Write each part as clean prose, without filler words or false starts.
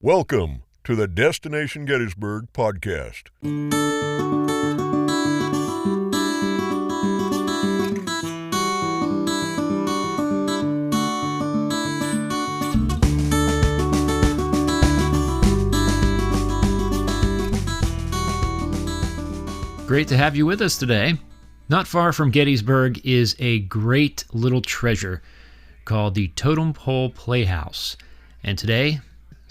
Welcome to the Destination Gettysburg podcast. Great to have you with us today. Not far from Gettysburg is a great little treasure called the Totem Pole Playhouse. And today,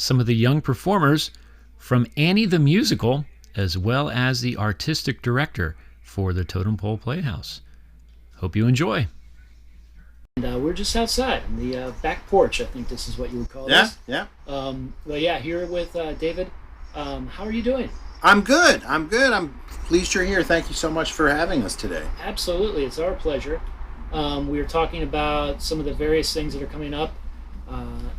some of the young performers from Annie the Musical, as well as the artistic director for the Totem Pole Playhouse. Hope you enjoy. And we're just outside on the back porch, I think this is what you would call this. Yeah. Here with David. How are you doing? I'm good. I'm pleased you're here. Thank you so much for having us today. Absolutely. It's our pleasure. We were talking about some of the various things that are coming up.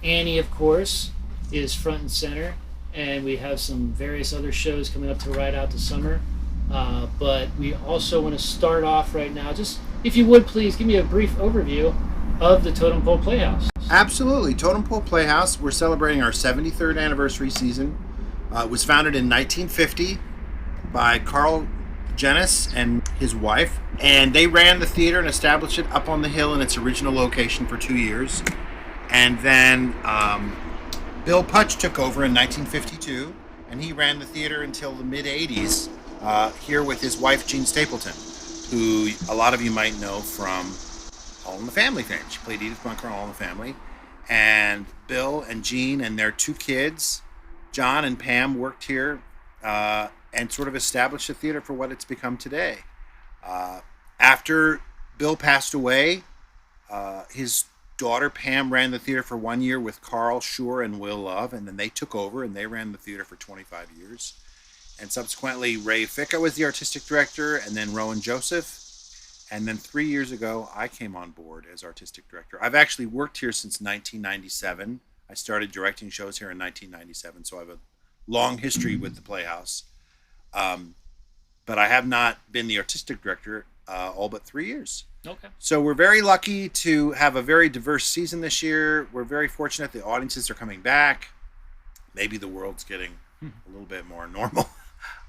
Annie, of course, is front and center, and we have some various other shows coming up to ride out the summer. But we also want to start off right now. Just, if you would, please give me a brief overview of the Totem Pole Playhouse. Absolutely. Totem Pole Playhouse, we're celebrating our 73rd anniversary season. It was founded in 1950 by Carl Jenis and his wife, and they ran the theater and established it up on the hill in its original location for 2 years. And then Bill Putch took over in 1952, and he ran the theater until the mid-'80s here with his wife, Jean Stapleton, who a lot of you might know from All in the Family fame. She played Edith Bunker on All in the Family. And Bill and Jean and their two kids, John and Pam, worked here and sort of established the theater for what it's become today. After Bill passed away, his daughter Pam ran the theater for 1 year with Carl Schur and Will Love, and then they took over and they ran the theater for 25 years. And subsequently, Ray Ficca was the artistic director, and then Rowan Joseph. And then 3 years ago, I came on board as artistic director. I've actually worked here since 1997. I started directing shows here in 1997, so I have a long history with the Playhouse. But I have not been the artistic director all but 3 years. Okay. So we're very lucky to have a very diverse season this year. We're very fortunate the audiences are coming back. Maybe the world's getting a little bit more normal.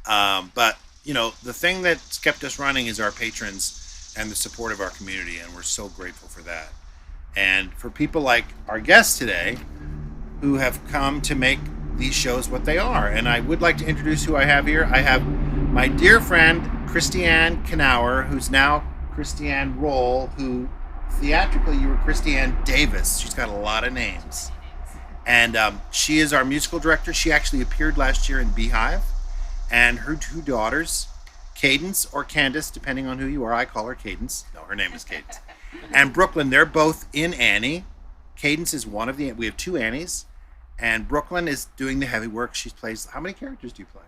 But, you know, the thing that's kept us running is our patrons and the support of our community, and we're so grateful for that. And for people like our guests today, who have come to make these shows what they are. And I would like to introduce who I have here. I have my dear friend, Christianne Knauer, who's now Christianne Roll, who theatrically you were Christianne Davis. She's got a lot of names. And she is our musical director. She actually appeared last year in Beehive. And her two daughters, Cadence or Candace, depending on who you are. I call her Cadence. No, her name is Cadence. And Brooklyn, they're both in Annie. Cadence is one of the, we have two Annies. And Brooklyn is doing the heavy work. She plays, how many characters do you play?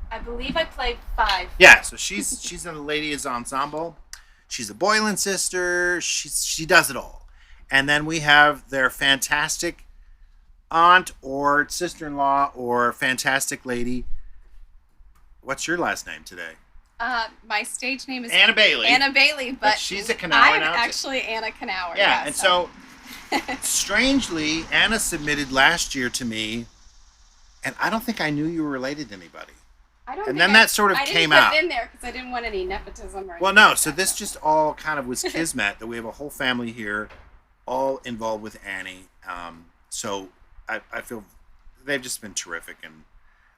I believe I played 5. Yeah, so she's in the Ladies Ensemble. She's a Boylan sister. She does it all. And then we have their fantastic aunt or sister-in-law or fantastic lady. What's your last name today? My stage name is Anna Bailey. Anna Bailey, but she's a Knauer I'm now. actually Anna Knauer. Yeah, and so strangely, Anna submitted last year to me, and I don't think I knew you were related to anybody. I don't. And think then that sort of came out. I didn't put it in there because I didn't want any nepotism or anything. Well, no. like So that, this just all kind of was kismet that we have a whole family here, all involved with Annie. So I feel they've just been terrific, and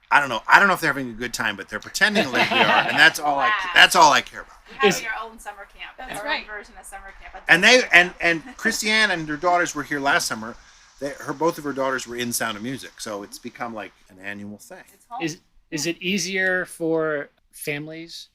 I don't know if they're having a good time, but they're pretending like they are, and that's all. Wow. That's all I care about. You have your own summer camp. That's our right. own version of summer camp. And they and Christianne and her daughters were here last summer. Both of her daughters were in Sound of Music, so it's become like an annual thing. It's home. Is it easier for families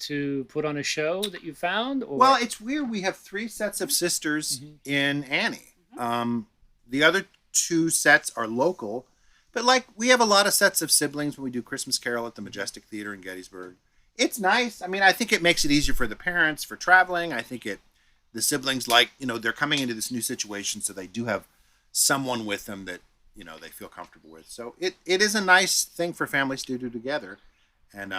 to put on a show that you found? Or? Well, it's weird. We have 3 sets of sisters in Annie. The other 2 sets are local, but like we have a lot of sets of siblings when we do Christmas Carol at the Majestic Theater in Gettysburg. It's nice. I mean, I think it makes it easier for the parents for traveling. I think the siblings like, you know, they're coming into this new situation, so they do have someone with them that, you know, they feel comfortable with. So it is a nice thing for families to do together. And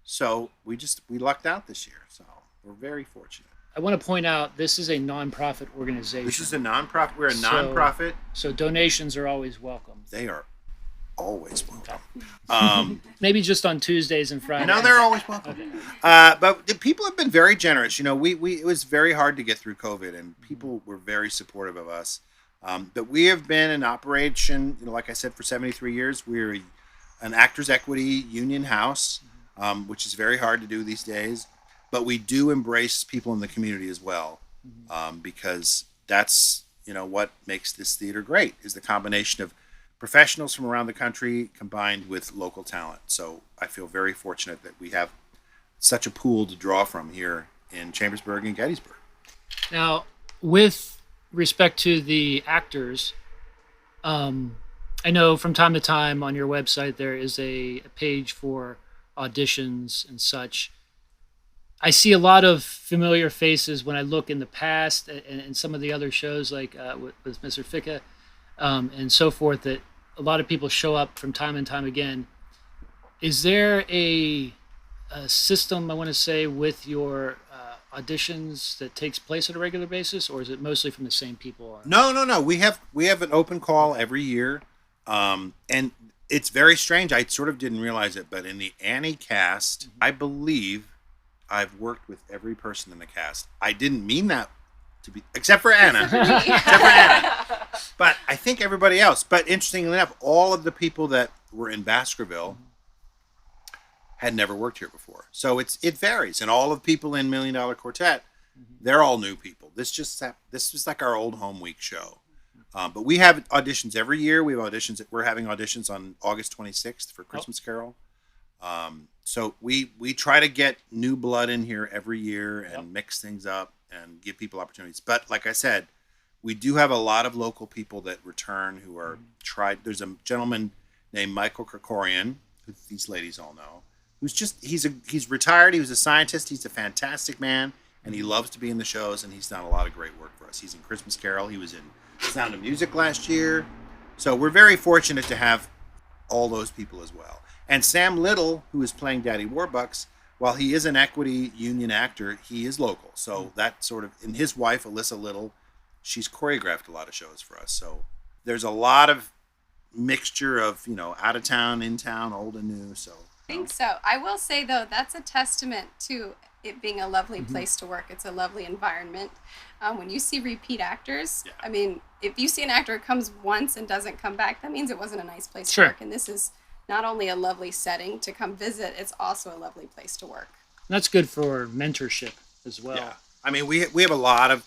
so we lucked out this year. So we're very fortunate. I want to point out this is a nonprofit organization. This is a nonprofit. We're a So- nonprofit. So donations are always welcome. They are always welcome. Maybe just on Tuesdays and Fridays. No, they're always welcome. But the people have been very generous. You know, we it was very hard to get through COVID, and people were very supportive of us. But we have been in operation, you know, like I said, for 73 years. We're an Actors Equity Union house, which is very hard to do these days. But we do embrace people in the community as well, because that's, you know, what makes this theater great, is the combination of professionals from around the country combined with local talent. So I feel very fortunate that we have such a pool to draw from here in Chambersburg and Gettysburg. Now, with respect to the actors, I know from time to time on your website there is a page for auditions and such. I see a lot of familiar faces when I look in the past and some of the other shows, like with Mr. Ficca and so forth, that a lot of people show up from time and time again. Is there a system, I want to say, with your auditions that takes place on a regular basis, or is it mostly from the same people? No. We have an open call every year, and it's very strange. I sort of didn't realize it, but in the Annie cast, I believe I've worked with every person in the cast. I didn't mean that to be, except for Anna. But I think everybody else. But interestingly enough, all of the people that were in Baskerville had never worked here before. So it varies. And all of the people in $1 Million Quartet, they're all new people. This was like our old home week show. But we have auditions every year. We have auditions. We're having auditions on August 26th for Christmas Carol. So we try to get new blood in here every year and mix things up and give people opportunities. But like I said, we do have a lot of local people that return who are tried. There's a gentleman named Michael Krikorian, who these ladies all know, he's retired. He was a scientist. He's a fantastic man, and he loves to be in the shows, and he's done a lot of great work for us. He's in Christmas Carol. He was in Sound of Music last year. So we're very fortunate to have all those people as well. And Sam Little, who is playing Daddy Warbucks, while he is an equity union actor, he is local. So that sort of, and his wife, Alyssa Little, she's choreographed a lot of shows for us. So there's a lot of mixture of, you know, out of town, in town, old and new. So I think so. I will say, though, that's a testament to it being a lovely place to work. It's a lovely environment. When you see repeat actors, I mean, if you see an actor who comes once and doesn't come back, that means it wasn't a nice place to work. And this is not only a lovely setting to come visit, it's also a lovely place to work. That's good for mentorship as well. yeah, I mean, we have a lot of,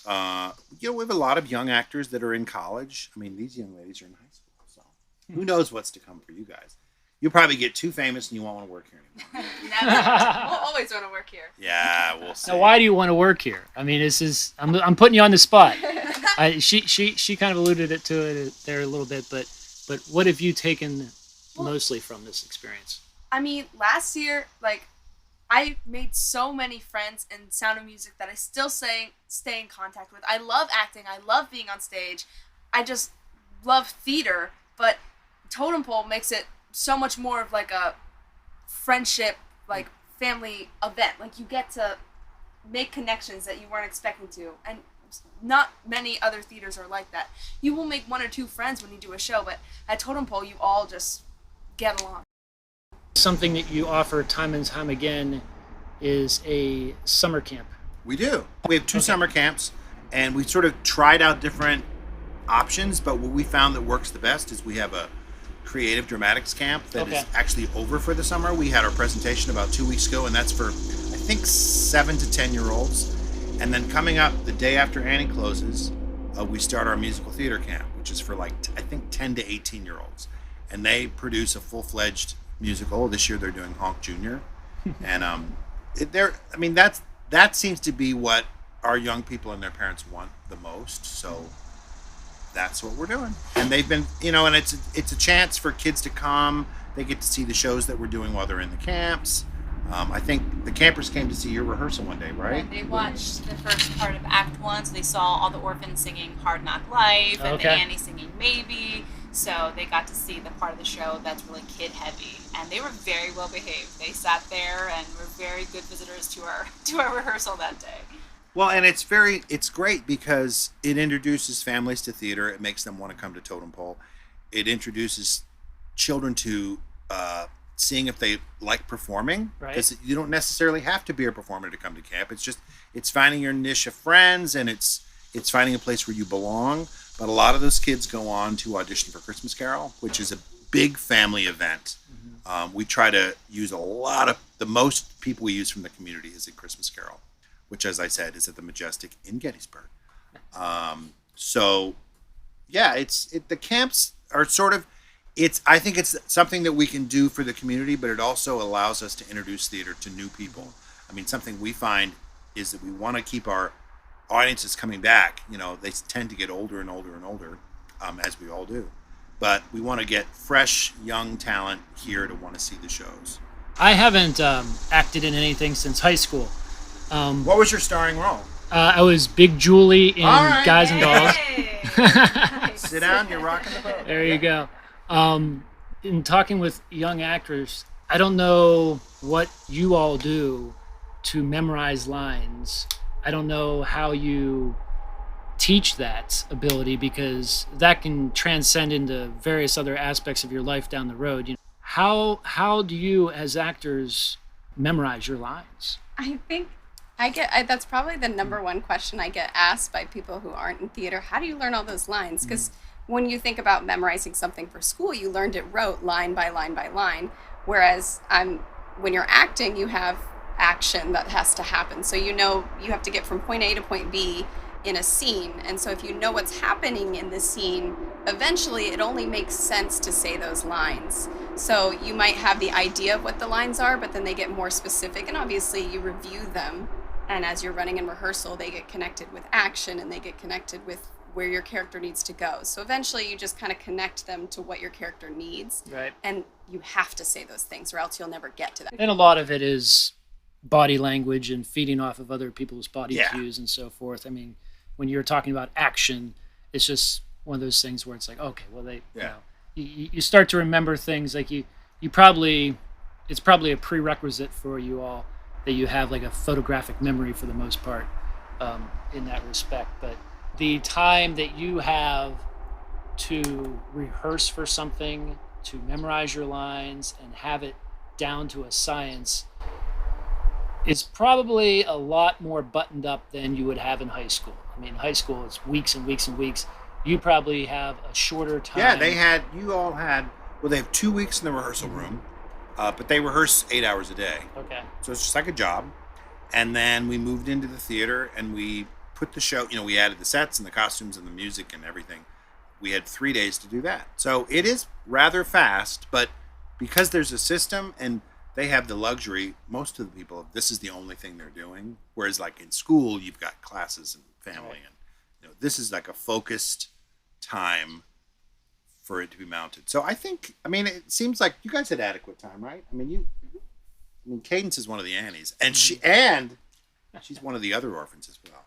we have a lot of young actors that are in college. I mean, these young ladies are in high school, so who knows what's to come for you guys. You'll probably get too famous and you won't want to work here anymore. Never. We'll always want to work here. Yeah, we'll see. Now, why do you want to work here? I mean, I'm putting you on the spot. She kind of alluded to it there a little bit, but what have you taken mostly from this experience? I mean, last year, like, I made so many friends in Sound of Music that I still stay in contact with. I love acting. I love being on stage. I just love theater. But Totem Pole makes it so much more of like a friendship, like family event. Like, you get to make connections that you weren't expecting to. And not many other theaters are like that. You will make one or two friends when you do a show, but at Totem Pole, you all just get along. Something that you offer time and time again is a summer camp. We do. We have two summer camps, and we sort of tried out different options, but what we found that works the best is we have a creative dramatics camp that is actually over for the summer. We had our presentation about 2 weeks ago, and that's for, I think, 7 to 10-year-olds. And then coming up the day after Annie closes, we start our musical theater camp, which is for like, I think, 10 to 18-year-olds. And they produce a full-fledged musical. This year they're doing Honk Jr. And that seems to be what our young people and their parents want the most. So that's what we're doing. And they've been, and it's a chance for kids to come. They get to see the shows that we're doing while they're in the camps. I think the campers came to see your rehearsal one day, right? They watched the first part of Act 1, so they saw all the orphans singing Hard Knock Life and Annie singing Maybe. So they got to see the part of the show that's really kid heavy, and they were very well behaved. They sat there and were very good visitors to our rehearsal that day. Well, and it's great because it introduces families to theater. It makes them want to come to Totem Pole. It introduces children to seeing if they like performing. Right. Because you don't necessarily have to be a performer to come to camp. It's finding your niche of friends, and it's finding a place where you belong. But a lot of those kids go on to audition for Christmas Carol, which is a big family event. We try to use the most people we use from the community is at Christmas Carol, which, as I said, is at the Majestic in Gettysburg. So, yeah, the camps are sort of, I think it's something that we can do for the community, but it also allows us to introduce theater to new people. I mean, something we find is that we want to keep our audiences coming back. You know, they tend to get older and older and older, as we all do. But we want to get fresh, young talent here to want to see the shows. I haven't acted in anything since high school. What was your starring role? I was Big Julie in right. Guys and Dolls. Sit down, you're rocking the boat. There you go. In talking with young actors, I don't know what you all do to memorize lines. I don't know how you teach that ability, because that can transcend into various other aspects of your life down the road. You know, how do you as actors memorize your lines? I think that's probably the number one question I get asked by people who aren't in theater. How do you learn all those lines? Because when you think about memorizing something for school, you learned it rote, line by line by line. Whereas when you're acting, you have action that has to happen. So you know you have to get from point A to point B in a scene. And so if you know what's happening in the scene, eventually it only makes sense to say those lines. So you might have the idea of what the lines are, but then they get more specific, and obviously you review them. And as you're running in rehearsal, they get connected with action, and they get connected with where your character needs to go. So eventually you just kind of connect them to what your character needs. Right. And you have to say those things, or else you'll never get to that. And a lot of it is body language and feeding off of other people's body cues and so forth. I mean, when you're talking about action, it's just one of those things where it's like, okay, well, you start to remember things like it's probably a prerequisite for you all that you have like a photographic memory for the most part in that respect. But the time that you have to rehearse for something, to memorize your lines and have it down to a science is probably a lot more buttoned up than you would have in high school. I mean, high school is weeks and weeks and weeks. You probably have a shorter time. Yeah, they have 2 weeks in the rehearsal room, but they rehearse 8 hours a day. Okay. So it's just like a job. And then we moved into the theater and we put the show, we added the sets and the costumes and the music and everything. We had 3 days to do that. So it is rather fast, but because there's a system and they have the luxury, most of the people, this is the only thing they're doing. Whereas like in school, you've got classes and family, and this is like a focused time for it to be mounted. So it seems like you guys had adequate time, right? Cadence is one of the Annies, and she's one of the other orphans as well.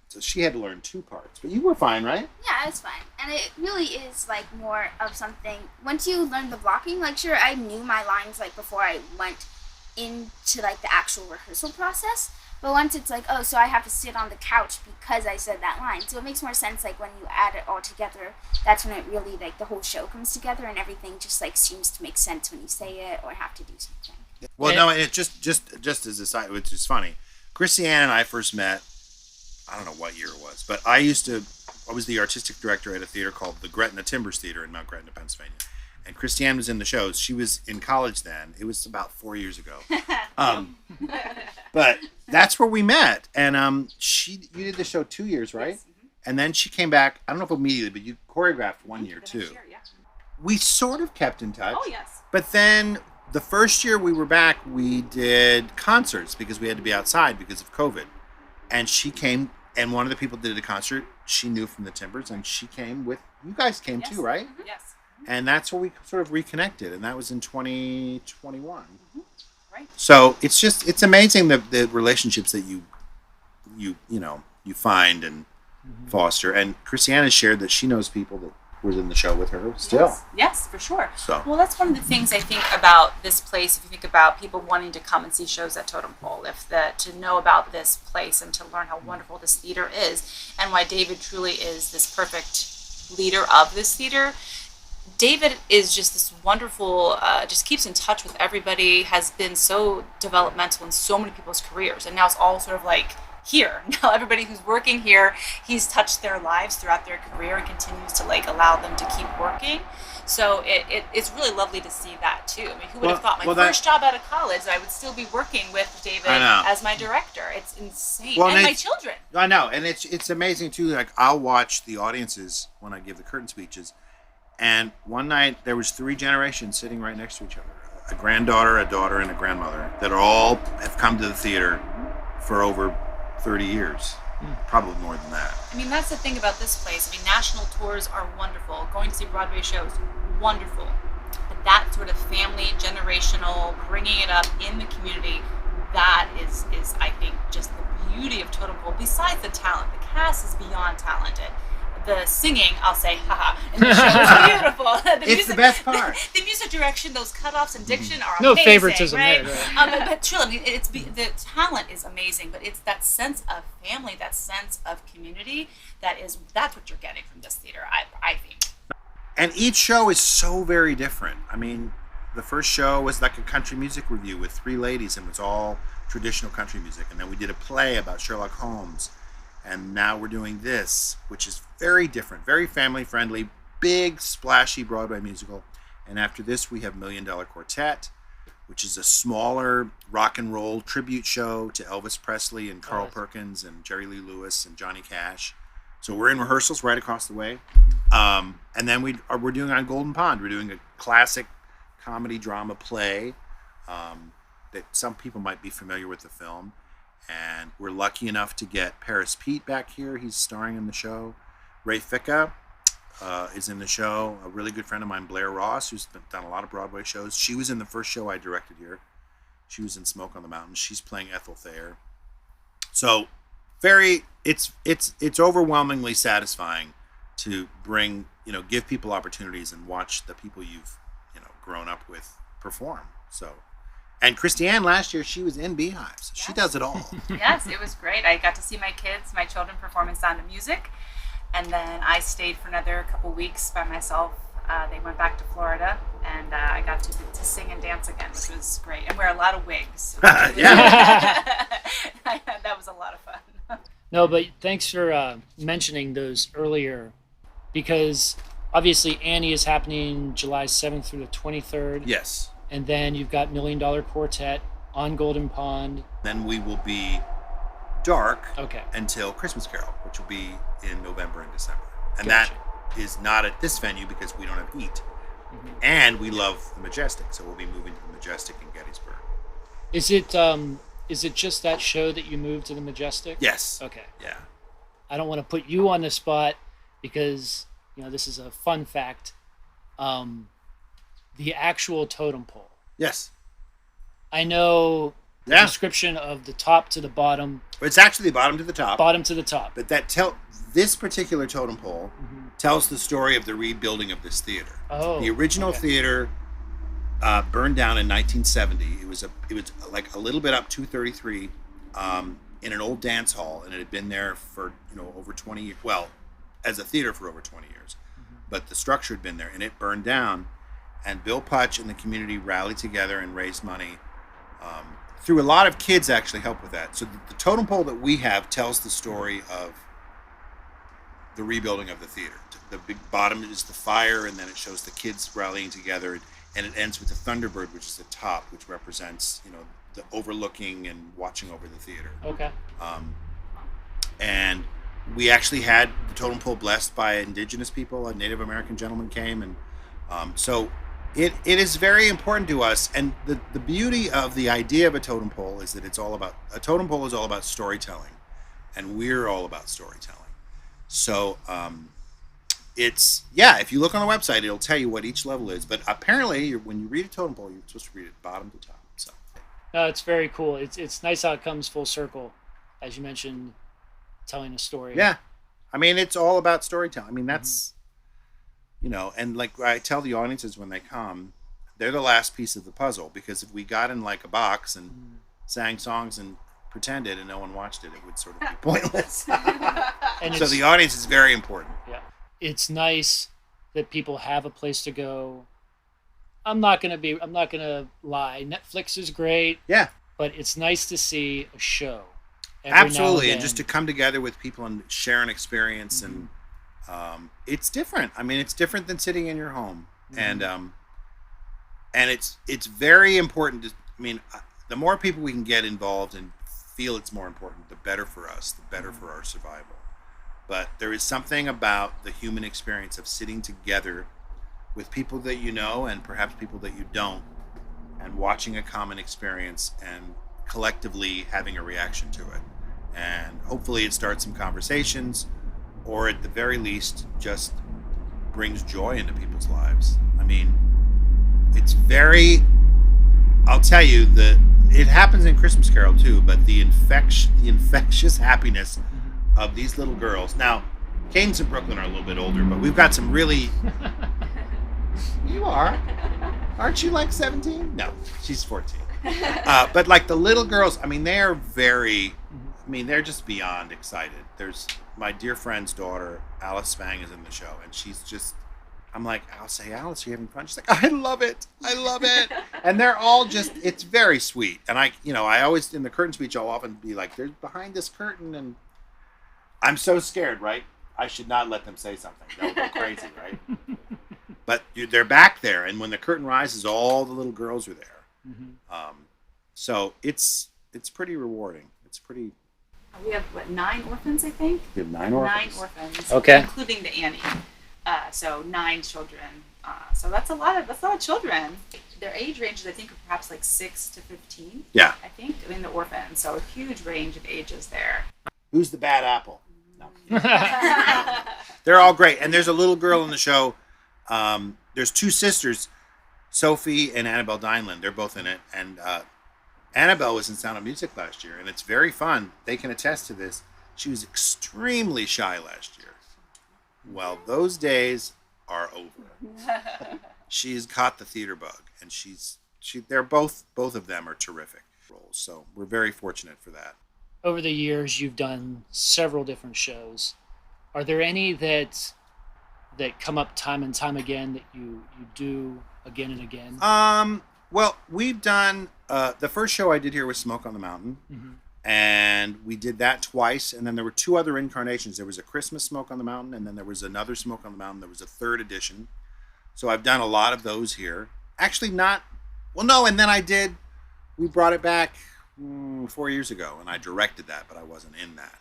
So she had to learn 2 parts, but you were fine, right? Yeah, I was fine. And it really is like more of something, once you learn the blocking, like sure, I knew my lines like before I went into like the actual rehearsal process, but once it's like, oh, so I have to sit on the couch because I said that line. So it makes more sense like when you add it all together, that's when it really like the whole show comes together and everything just like seems to make sense when you say it or have to do something. Well, no, it just as a side, which is funny. Christianne and I first met, I don't know what year it was, but I was the artistic director at a theater called the Gretna Timbers Theater in Mount Gretna, Pennsylvania. And Christianne was in the shows. She was in college then. It was about 4 years ago. But that's where we met. And you did the show 2 years, right? Yes. Mm-hmm. And then she came back, I don't know if immediately, but you choreographed 1 year too. Year, yeah. We sort of kept in touch. Oh, yes. But then the first year we were back, we did concerts because we had to be outside because of COVID. And she came, and one of the people did a concert she knew from the Timbers, and she came with, you guys came too, right? Mm-hmm. Yes. And that's where we sort of reconnected, and that was in 2021. Mm-hmm. Right. So it's amazing the relationships that you find and foster. And Christianne has shared that she knows people that was in the show with her still. Yes, for sure. So. Well, that's one of the things I think about this place. If you think about people wanting to come and see shows at Totem Pole, to know about this place and to learn how wonderful this theater is, and why David truly is this perfect leader of this theater. David is just this wonderful, just keeps in touch with everybody, has been so developmental in so many people's careers, and now it's all sort of like here. Now everybody who's working here, he's touched their lives throughout their career and continues to like allow them to keep working. So it's really lovely to see that too. I mean, who would have thought my first job out of college I would still be working with David as my director? It's insane. Well, and my children. I know, and it's amazing too. Like I'll watch the audiences when I give the curtain speeches, and one night there was 3 generations sitting right next to each other: a granddaughter, a daughter, and a grandmother that all have come to the theater for over 30 years. Probably more than that. I mean, that's the thing about this place. I mean, national tours are wonderful. Going to see Broadway shows, wonderful. But that sort of family, generational, bringing it up in the community, that is I think, just the beauty of Totem Pole. Besides the talent, the cast is beyond talented. The singing, I'll say, haha, in the show is beautiful. It's the best part. The music direction, those cutoffs and diction are no amazing. Favoritism right? there. But truly, I mean, the talent is amazing, but it's that sense of family, that sense of community, that's what you're getting from this theater, I think. And each show is so very different. I mean, the first show was like a country music review with 3 ladies, and it was all traditional country music. And then we did a play about Sherlock Holmes. And now we're doing this, which is very different, very family-friendly, big, splashy Broadway musical. And after this, we have $1 Million Quartet, which is a smaller rock and roll tribute show to Elvis Presley and Carl Perkins and Jerry Lee Lewis and Johnny Cash. So we're in rehearsals right across the way. And then we're doing on Golden Pond. We're doing a classic comedy drama play that some people might be familiar with the film. And we're lucky enough to get Paris Pete back here. He's starring in the show. Ray Ficca is in the show. A really good friend of mine, Blair Ross, who's done a lot of Broadway shows. She was in the first show I directed here. She was in Smoke on the Mountain. She's playing Ethel Thayer. So it's overwhelmingly satisfying to bring, give people opportunities and watch the people you've, grown up with perform. So. And Christianne last year, she was in Beehives. Yes. She does it all. Yes, it was great. I got to see my children perform in Sound of Music. And then I stayed for another couple weeks by myself. They went back to Florida, and I got to sing and dance again, which was great. And wear a lot of wigs. Yeah. That was a lot of fun. No, but thanks for mentioning those earlier, because obviously Annie is happening July 7th through the 23rd. Yes. And then you've got $1 Million Quartet on Golden Pond. Then we will be dark until Christmas Carol, which will be in November and December. And that is not at this venue because we don't have heat. Mm-hmm. And we love the Majestic, so we'll be moving to the Majestic in Gettysburg. Is it just that show that you moved to the Majestic? Yes. Okay. Yeah. I don't want to put you on the spot because, this is a fun fact. The actual totem pole. Yes. I know the description of the top to the bottom. It's actually the bottom to the top. Bottom to the top. But this particular totem pole tells the story of the rebuilding of this theater. Oh. The original theater burned down in 1970. It was like a little bit up 233 in an old dance hall, and it had been there for over 20 years. Well, as a theater for over 20 years. But the structure had been there, and it burned down. And Bill Putch and the community rallied together and raised money through a lot of kids actually helped with that. So the totem pole that we have tells the story of the rebuilding of the theater. The big bottom is the fire, and then it shows the kids rallying together, and it ends with the Thunderbird, which is the top, which represents the overlooking and watching over the theater. Okay. And we actually had the totem pole blessed by indigenous people. A Native American gentleman came, and so it is very important to us. And the beauty of the idea of a totem pole is that a totem pole is all about storytelling, and we're all about storytelling. So if you look on the website, it'll tell you what each level is. But apparently, when you read a totem pole, you're supposed to read it bottom to top. So no, it's very cool. It's nice how it comes full circle, as you mentioned, telling a story. Yeah, I mean, it's all about storytelling. I mean, that's And like I tell the audiences when they come, they're the last piece of the puzzle, because if we got in like a box and sang songs and pretended and no one watched it, it would sort of be pointless. And So the audience is very important. Yeah, it's nice that people have a place to go. I'm not gonna lie. Netflix is great. Yeah, But it's nice to see a show. Every absolutely, now and just to come together with people and share an experience, and it's different. I mean, it's different than sitting in your home, and it's very important. The more people we can get involved and feel it's more important, the better for us, the better for our survival. But there is something about the human experience of sitting together with people that you know and perhaps people that you don't, and watching a common experience and collectively having a reaction to it. And hopefully it starts some conversations, or at the very least just brings joy into people's lives. I mean, I'll tell you that it happens in Christmas Carol too, but the infectious happiness of these little girls. Now, Cadence and Brooklyn are a little bit older, but we've got some really... You are. Aren't you like 17? No, she's 14. But like the little girls, they are they're just beyond excited. There's my dear friend's daughter, Alice Spang, is in the show, and she's just... I'm like, I'll say, Alice, are you having fun? She's like, I love it. And they're all just, it's very sweet. And I always, in the curtain speech, I'll often be like, they're behind this curtain, and I'm so scared, right? I should not let them say something. They'll go crazy, right? But they're back there, and when the curtain rises, all the little girls are there. So it's pretty rewarding. It's pretty... We have, 9 orphans, I think? We have 9 orphans. 9 orphans. Okay. Including the Annie. So 9 children. So that's a lot of children. Their age ranges, I think, are perhaps like 6 to 15. Yeah. I think, in the orphans. So a huge range of ages there. Who's the bad apple? No. They're all great. And there's a little girl in the show. There's 2 sisters, Sophie and Annabelle Dineland. They're both in it. And Annabelle was in Sound of Music last year, and it's very fun. They can attest to this. She was extremely shy last year. Well, those days are over. She's caught the theater bug, and they're both of them are terrific roles. So we're very fortunate for that. Over the years, you've done several different shows. Are there any that come up time and time again that you do again and again? Well, we've done the first show I did here was Smoke on the Mountain. And we did that twice, and then there were 2 other incarnations. There was a Christmas Smoke on the Mountain, and then there was another Smoke on the Mountain. There was a 3rd edition. So I've done a lot of those here. Actually and then we brought it back 4 years ago, and I directed that, but I wasn't in that.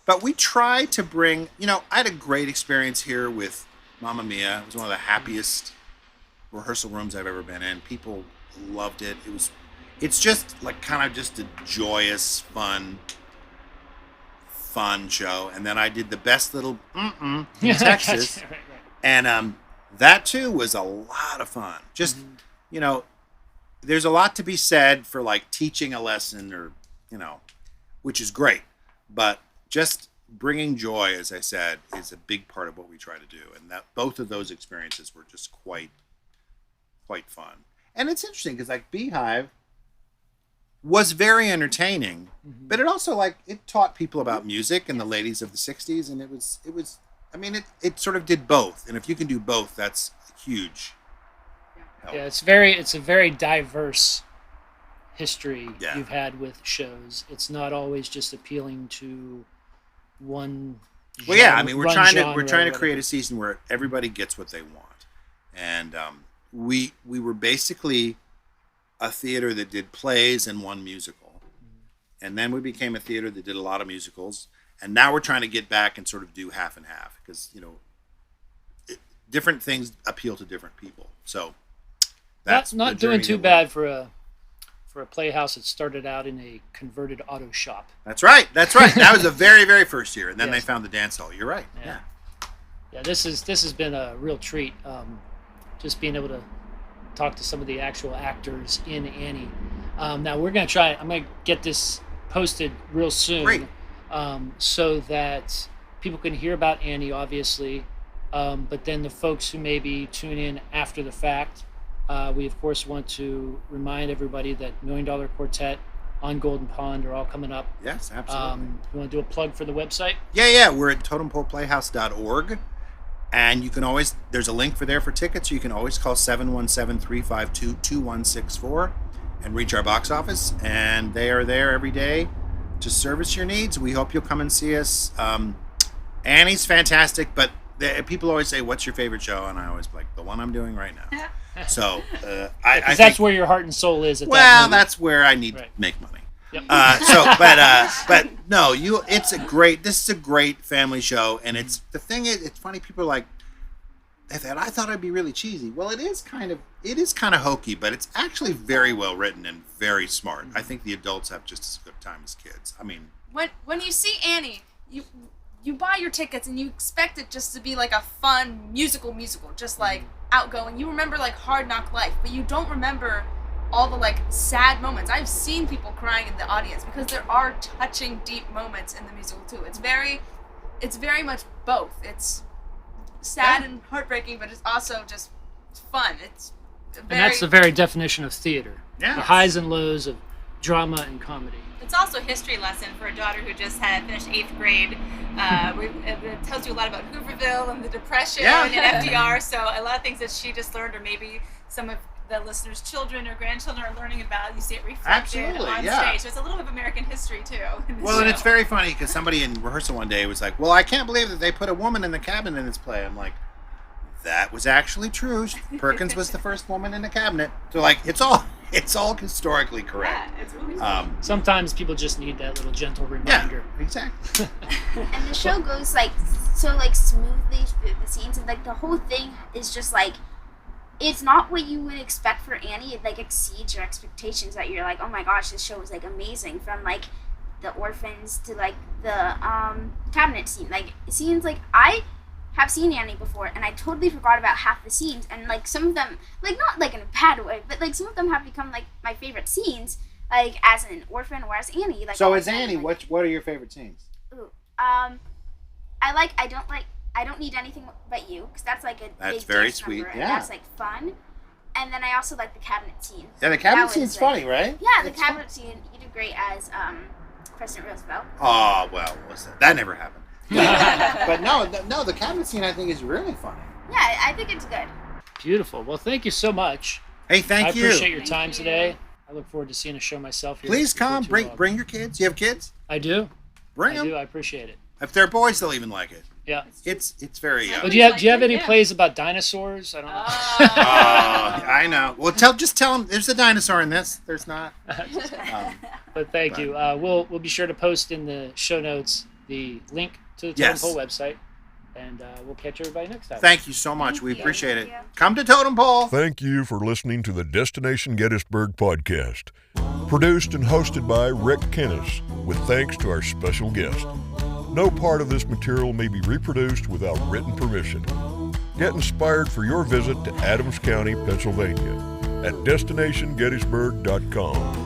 But we tried to bring, I had a great experience here with Mamma Mia. It was one of the happiest rehearsal rooms I've ever been in. People loved it. It's just like kind of just a joyous, fun show. And then I did the Best Little in Texas. Right. And that too was a lot of fun. Just, there's a lot to be said for like teaching a lesson or, which is great. But just bringing joy, as I said, is a big part of what we try to do. And that both of those experiences were just quite fun. And it's interesting because like Beehive was very entertaining, but it also it taught people about music and the ladies of the 60s, and it sort of did both. And if you can do both, that's huge help. Yeah, it's a very diverse history you've had with shows. It's not always just appealing to one genre. Well, yeah, we're trying to create a season where everybody gets what they want. And we were basically a theater that did plays and 1 musical. And then we became a theater that did a lot of musicals. And now we're trying to get back and sort of do half and half because, different things appeal to different people. So that's not doing too bad for a playhouse that started out in a converted auto shop. That's right. That was the very, very first year. And then they found the dance hall. You're right. Yeah, this has been a real treat. Just being able to talk to some of the actual actors in Annie. Now I'm going to get this posted real soon. Great. So that people can hear about Annie, obviously. But then the folks who maybe tune in after the fact, we of course want to remind everybody that $1 Million Quartet on Golden Pond are all coming up. Yes, absolutely. You want to do a plug for the website? Yeah. We're at totempoleplayhouse.org. And you can always, there's a link for tickets. You can always call 717-352-2164 and reach our box office. And they are there every day to service your needs. We hope you'll come and see us. Annie's fantastic, but people always say, what's your favorite show? And I always like, the one I'm doing right now. So I that's think, where your heart and soul is at well, that moment. that's where I need to make money. Yep. But no, this is a great family show, and it's funny. People are like, I thought it'd be really cheesy. Well, it is kind of hokey, but it's actually very well written and very smart. I think the adults have just as good time as kids. I mean, when you see Annie, you buy your tickets and you expect it just to be like a fun musical, just like outgoing. You remember like Hard Knock Life, but you don't remember all the like sad moments. I've seen people crying in the audience because there are touching, deep moments in the musical too. It's very much both. It's sad and heartbreaking, but it's also just fun. And that's the very definition of theater. Yeah. The highs and lows of drama and comedy. It's also a history lesson for a daughter who just had finished 8th grade. It tells you a lot about Hooverville and the Depression and FDR. So a lot of things that she just learned, or maybe some of the listeners' children or grandchildren are learning about. You see it reflected on stage. So it's a little bit of American history too. Well, and it's very funny because somebody in rehearsal one day was like, "Well, I can't believe that they put a woman in the cabinet in this play." I'm like, that was actually true. Perkins was the first woman in the cabinet. So like, it's all historically correct. Yeah, it's really Sometimes people just need that little gentle reminder. Yeah, exactly. And the show goes like so like smoothly through the scenes, and like the whole thing is just like, it's not what you would expect for Annie. It like exceeds your expectations. That you're like, oh my gosh, this show is like amazing. From like the orphans to like the cabinet scene, like scenes like I have seen Annie before, and I totally forgot about half the scenes, and like some of them, like not like in a bad way, but like some of them have become like my favorite scenes, like as an orphan or as Annie. Like, so as Annie, like, what are your favorite scenes? Ooh, I don't need anything but you, because that's like a that's big very dance sweet. number, Yeah, and that's like fun. And then I also like the cabinet scene. Yeah, the cabinet That scene's was, like, funny, right? Yeah, the It's cabinet scene. You did great as President Roosevelt. Oh well, listen, that never happened. But no, the cabinet scene I think is really funny. Yeah, I think it's good. Beautiful. Well, thank you so much. Hey, thank you. I appreciate your Thank time you. today. I look forward to seeing a show myself here. Please come. before too long. Bring your kids. You have kids? I do. Bring I them. do. I appreciate it. If they're boys, they'll even like it. Yeah. It's very. But do you have any plays about dinosaurs? I don't know. I know. Well, just tell them there's a dinosaur in this. There's not. But thank you. We'll be sure to post in the show notes the link to the Totem Pole website, and we'll catch everybody next time. Thank you so much. We appreciate it. Thank you. Come to Totem Pole. Thank you for listening to the Destination Gettysburg podcast. Produced and hosted by Rick Kennis, with thanks to our special guest. No part of this material may be reproduced without written permission. Get inspired for your visit to Adams County, Pennsylvania at destinationgettysburg.com.